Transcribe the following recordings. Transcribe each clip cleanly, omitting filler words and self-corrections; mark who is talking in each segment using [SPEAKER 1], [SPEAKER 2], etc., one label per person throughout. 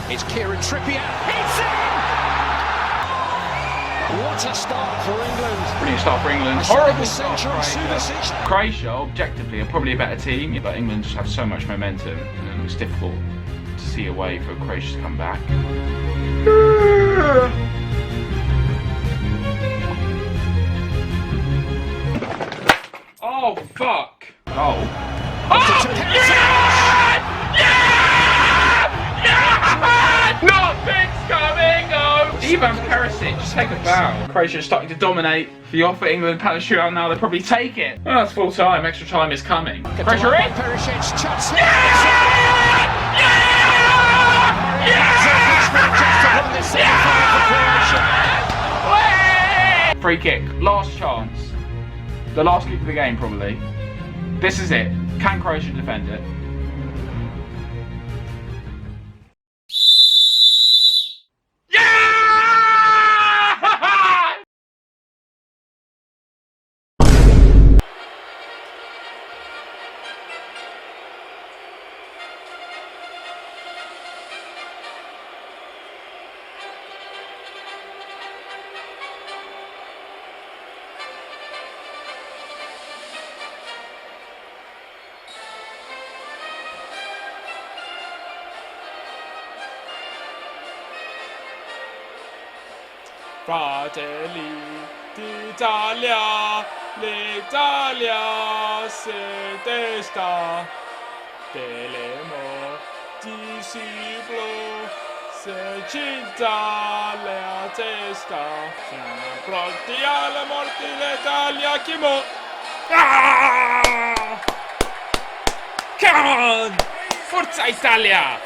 [SPEAKER 1] It's Kieran Trippier. It's in! What a start for England.
[SPEAKER 2] Brilliant start for England. Horrible
[SPEAKER 1] start
[SPEAKER 2] start for Croatia. Croatia, objectively, are probably a better team, but England just have so much momentum, and it's difficult to see a way for Croatia to come back. Oh, fuck. Oh. Oh! Yeah! Yeah! Yeah! Nothing's coming! Oh! Ivan Perisic, just take a bow. Croatia's starting to dominate. If you offer England penalty shootout now, they'll probably take it. Well, that's full time. Extra time is coming. Pressure in!
[SPEAKER 1] Perisic, chance.
[SPEAKER 2] Free kick. Last chance. The last kick of the game, probably. This is it. Can Croatia defend it?
[SPEAKER 3] Fratelli d'Italia, l'Italia se testa, delemo disciplo, se cinta la testa, siamo pronti alla morte l'Italia, Chimo! Ah! Come on! Forza Italia!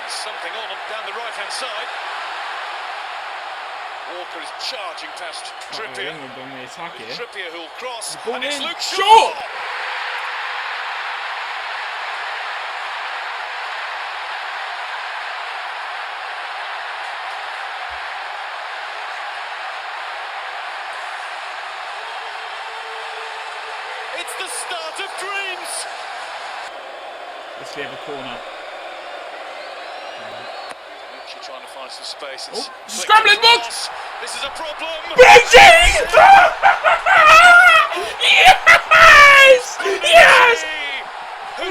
[SPEAKER 4] Something on down the right-hand side. Walker is charging past Trippier. Trippier who'll cross, and it's Luke Shaw! It's the start of dreams!
[SPEAKER 3] Let's have a corner.
[SPEAKER 4] Trying to find some space.
[SPEAKER 3] Oh, scrambling box!
[SPEAKER 4] This is a problem!
[SPEAKER 3] Yes! Yes!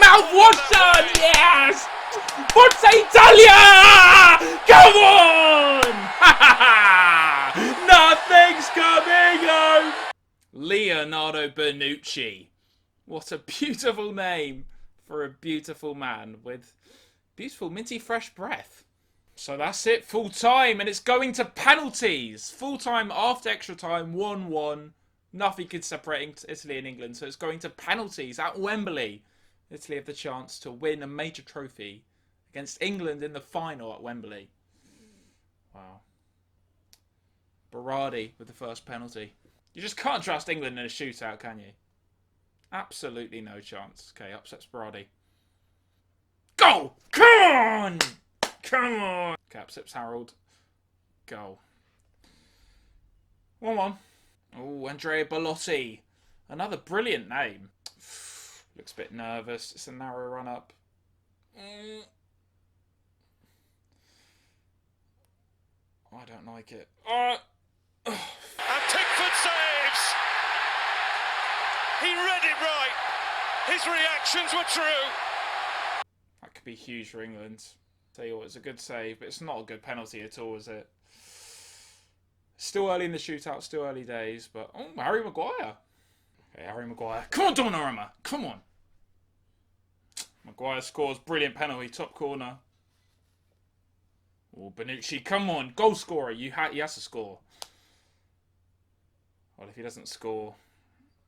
[SPEAKER 3] Mouth water! Yes! Forza Italia! Come on! Nothing's coming home! Leonardo Bonucci. What a beautiful name for a beautiful man with beautiful minty fresh breath. So that's it, full time, and it's going to penalties. Full time after extra time, 1-1. Nothing could separate Italy and England, so it's going to penalties at Wembley. Italy have the chance to win a major trophy against England in the final at Wembley. Wow. Berardi with the first penalty. You just can't trust England in a shootout, can you? Absolutely no chance. Okay, upsets Berardi. Go! Come on! Come on! Capsips Harold. Goal. 1-1. Oh, Andrea Bellotti. Another brilliant name. Looks a bit nervous. It's a narrow run up. I don't like it.
[SPEAKER 4] And Pickford saves! He read it right. His reactions were true.
[SPEAKER 3] That could be huge for England. Tell you what, it's a good save, but it's not a good penalty at all, is it? Still early in the shootout, still early days, but... Oh, Harry Maguire. Okay, Harry Maguire. Come on, Donnarumma. Come on. Maguire scores. Brilliant penalty. Top corner. Oh, Bonucci. Come on. Goal scorer. He has to score. Well, if he doesn't score,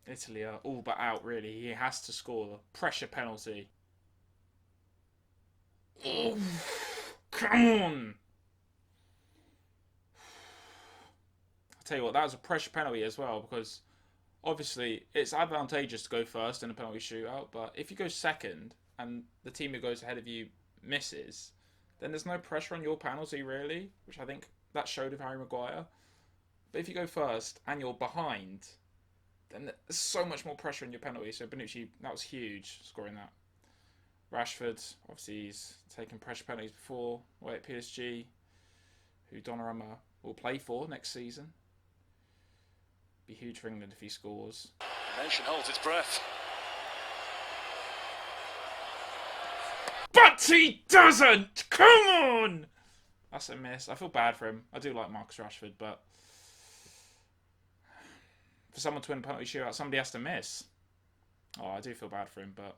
[SPEAKER 3] Italy are all but out, really. He has to score. Pressure penalty. Oh, come on. I'll tell you what, that was a pressure penalty as well, because obviously it's advantageous to go first in a penalty shootout, but if you go second and the team who goes ahead of you misses, then there's no pressure on your penalty, really, which I think that showed with Harry Maguire. But if you go first and you're behind, then there's so much more pressure on your penalty. So Bonucci, that was huge, scoring that. Rashford, obviously he's taken pressure penalties before, away at PSG, who Donnarumma will play for next season. Be huge for England if he scores.
[SPEAKER 4] The nation holds its breath.
[SPEAKER 3] But he doesn't! Come on! That's a miss. I feel bad for him. I do like Marcus Rashford, but for someone to win a penalty shootout, somebody has to miss. Oh, I do feel bad for him, but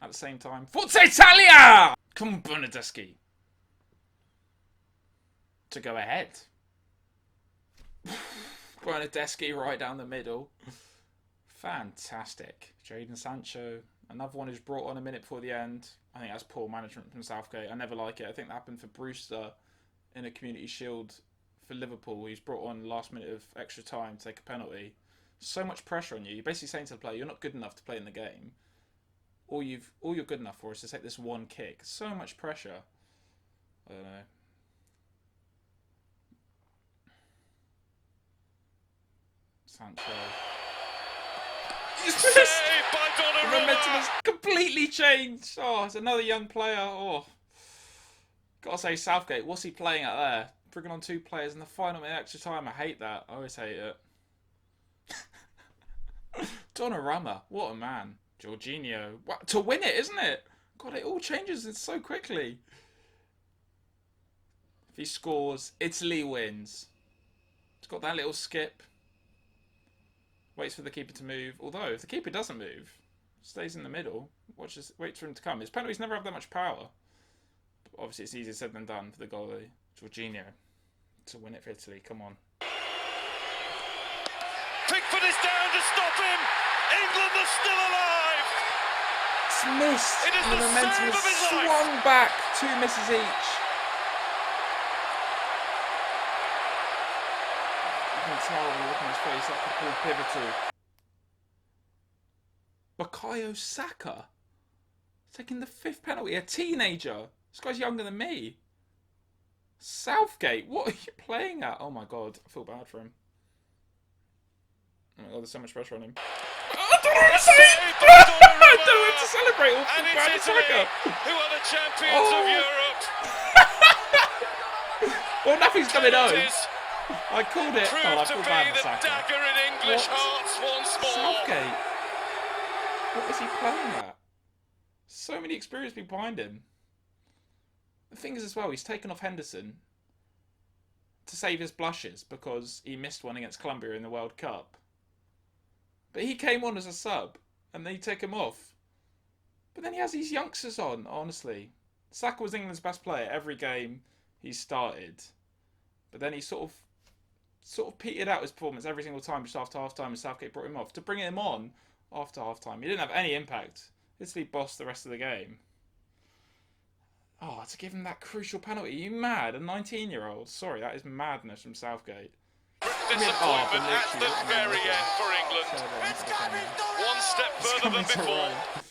[SPEAKER 3] at the same time, Forza Italia! Come on, Bernardeschi. To go ahead. Bernardeschi right down the middle. Fantastic. Jadon Sancho. Another one who's brought on a minute before the end. I think that's poor management from Southgate. I never like it. I think that happened for Brewster in a Community Shield for Liverpool. He's brought on last minute of extra time to take a penalty. So much pressure on you. You're basically saying to the player, you're not good enough to play in the game. All you're good enough for is to take this one kick. So much pressure. I don't know. Sancho.
[SPEAKER 4] Saved by
[SPEAKER 3] The momentum
[SPEAKER 4] Donnarumma.
[SPEAKER 3] has completely changed. Oh, it's another young player. Oh, gotta say, Southgate, what's he playing at there? Bringing on two players in the final minute extra time. I hate that. I always hate it. Donnarumma, what a man. Jorginho, what, to win it, isn't it? God, it all changes so quickly. If he scores, Italy wins. It's got that little skip. Waits for the keeper to move. Although, if the keeper doesn't move, stays in the middle, waits for him to come. His penalties never have that much power. But obviously, it's easier said than done for the goalie. Jorginho to win it for Italy. Come on.
[SPEAKER 4] Pickford is down to stop him. England are still alive.
[SPEAKER 3] It's missed.
[SPEAKER 4] It is
[SPEAKER 3] And the
[SPEAKER 4] the
[SPEAKER 3] momentum
[SPEAKER 4] save
[SPEAKER 3] has
[SPEAKER 4] of his life.
[SPEAKER 3] swung back. 2 misses each. You can tell when you look on his face that could prove pivotal. Bukayo Saka taking the 5th penalty. A teenager. This guy's younger than me. Southgate, what are you playing at? Oh my god, I feel bad for him. Oh my god, there's so much pressure on him. I don't know what to say! I don't know what to celebrate. All
[SPEAKER 4] And
[SPEAKER 3] Bukayo
[SPEAKER 4] it's Italy,
[SPEAKER 3] Saka.
[SPEAKER 4] who are the champions of Europe.
[SPEAKER 3] Well, nothing's coming home.
[SPEAKER 4] Penalties
[SPEAKER 3] I called it. Oh, I
[SPEAKER 4] proved to
[SPEAKER 3] feel
[SPEAKER 4] be
[SPEAKER 3] bad for
[SPEAKER 4] the
[SPEAKER 3] Saka.
[SPEAKER 4] dagger in English
[SPEAKER 3] What?
[SPEAKER 4] hearts once more.
[SPEAKER 3] Southgate. What is he playing at? So many experienced people behind him. The thing is as well, he's taken off Henderson to save his blushes because he missed one against Colombia in the World Cup. But he came on as a sub and they take him off. But then he has these youngsters on, honestly. Saka was England's best player every game he started. But then he sort of petered out his performance every single time just after half time and Southgate brought him off. To bring him on after half time, he didn't have any impact. Italy bossed the rest of the game. Oh, to give him that crucial penalty. Are you mad? A 19-year-old? Sorry, that is madness from Southgate.
[SPEAKER 4] Disappointment at the very end for England. One step further than before.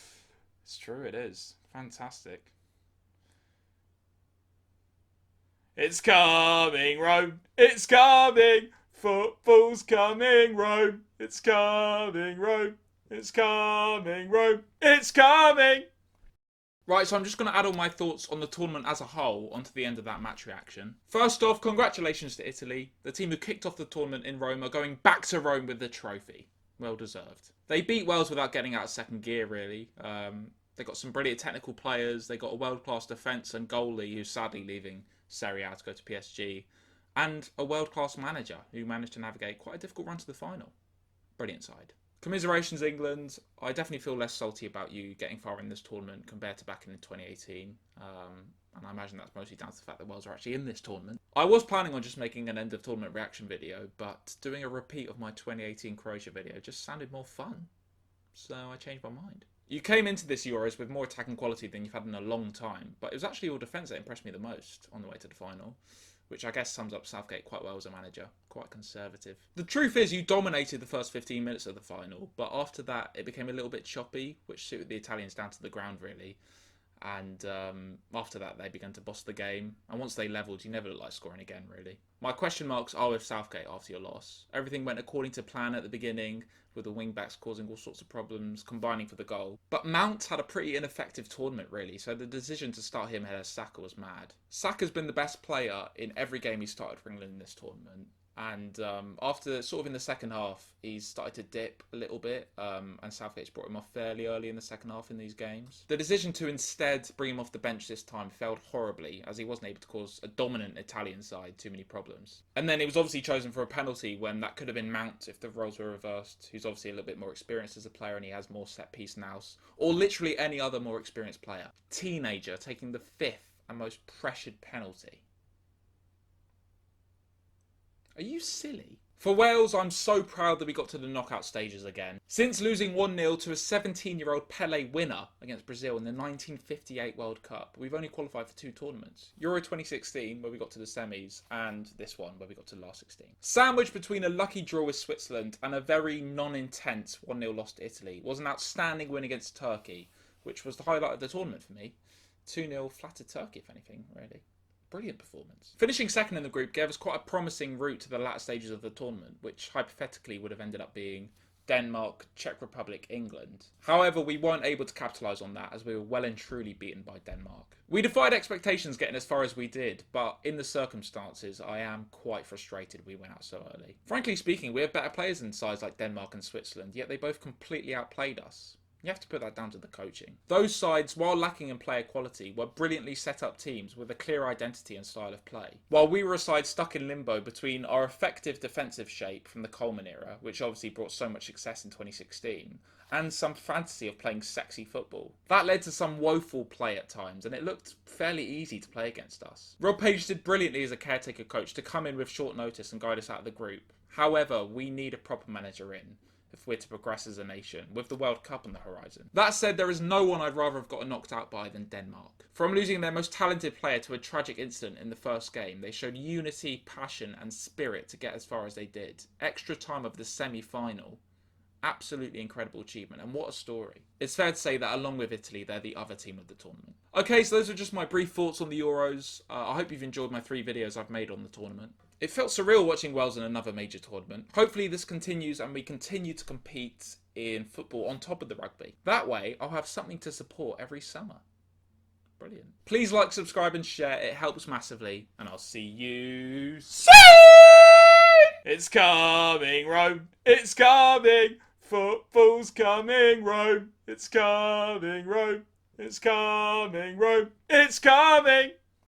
[SPEAKER 3] It's true, it is. Fantastic. It's coming, Rome. It's coming. Football's coming, Rome. It's coming, Rome. It's coming, Rome. It's coming. Right, so I'm just going to add all my thoughts on the tournament as a whole onto the end of that match reaction. First off, congratulations to Italy. The team who kicked off the tournament in Rome are going back to Rome with the trophy. Well deserved. They beat Wales without getting out of second gear, really. They got some brilliant technical players. They got a world-class defence and goalie who's sadly leaving Serie A to go to PSG. And a world-class manager who managed to navigate quite a difficult run to the final. Brilliant side. Commiserations, England. I definitely feel less salty about you getting far in this tournament compared to back in 2018. And I imagine that's mostly down to the fact that Wales are actually in this tournament. I was planning on just making an end-of-tournament reaction video, but doing a repeat of my 2018 Croatia video just sounded more fun. So I changed my mind. You came into this Euros with more attacking quality than you've had in a long time, but it was actually your defence that impressed me the most on the way to the final, which I guess sums up Southgate quite well as a manager. Quite conservative. The truth is you dominated the first 15 minutes of the final, but after that it became a little bit choppy, which suited the Italians down to the ground really. And after that, they began to boss the game. And once they levelled, you never looked like scoring again, really. My question marks are with Southgate after your loss. Everything went according to plan at the beginning, with the wing-backs causing all sorts of problems, combining for the goal. But Mount had a pretty ineffective tournament, really, so the decision to start him ahead of Saka was mad. Saka's been the best player in every game he started for England in this tournament. And after sort of in the second half, he's started to dip a little bit. And Southgate's brought him off fairly early in the second half in these games. The decision to instead bring him off the bench this time failed horribly, as he wasn't able to cause a dominant Italian side too many problems. And then he was obviously chosen for a penalty when that could have been Mount if the roles were reversed, who's obviously a little bit more experienced as a player and he has more set piece nous, or literally any other more experienced player. Teenager taking the 5th and most pressured penalty. Are you silly? For Wales, I'm so proud that we got to the knockout stages again. Since losing 1-0 to a 17-year-old Pelé winner against Brazil in the 1958 World Cup, we've only qualified for 2 tournaments. Euro 2016, where we got to the semis, and this one, where we got to the last 16. Sandwiched between a lucky draw with Switzerland and a very non-intense 1-0 loss to Italy, was an outstanding win against Turkey, which was the highlight of the tournament for me. 2-0 flattered Turkey, if anything, really. Brilliant performance. Finishing second in the group gave us quite a promising route to the latter stages of the tournament, which hypothetically would have ended up being Denmark, Czech Republic, England. However, we weren't able to capitalise on that as we were well and truly beaten by Denmark. We defied expectations getting as far as we did, but in the circumstances, I am quite frustrated we went out so early. Frankly speaking, we have better players than sides like Denmark and Switzerland, yet they both completely outplayed us. You have to put that down to the coaching. Those sides, while lacking in player quality, were brilliantly set up teams with a clear identity and style of play. While we were a side stuck in limbo between our effective defensive shape from the Coleman era, which obviously brought so much success in 2016, and some fantasy of playing sexy football. That led to some woeful play at times, and it looked fairly easy to play against us. Rob Page did brilliantly as a caretaker coach to come in with short notice and guide us out of the group. However, we need a proper manager in if we're to progress as a nation, with the World Cup on the horizon. That said, there is no one I'd rather have gotten knocked out by than Denmark. From losing their most talented player to a tragic incident in the first game, they showed unity, passion and spirit to get as far as they did. Extra time of the semi-final. Absolutely incredible achievement, and what a story. It's fair to say that along with Italy, they're the other team of the tournament. Okay, so those are just my brief thoughts on the Euros. I hope you've enjoyed my 3 videos I've made on the tournament. It felt surreal watching Wales in another major tournament. Hopefully this continues and we continue to compete in football on top of the rugby. That way, I'll have something to support every summer. Brilliant. Please like, subscribe and share. It helps massively. And I'll see you soon!
[SPEAKER 2] It's coming, Rome. It's coming. Football's coming, Rome. It's coming, Rome. It's coming, Rome. It's coming.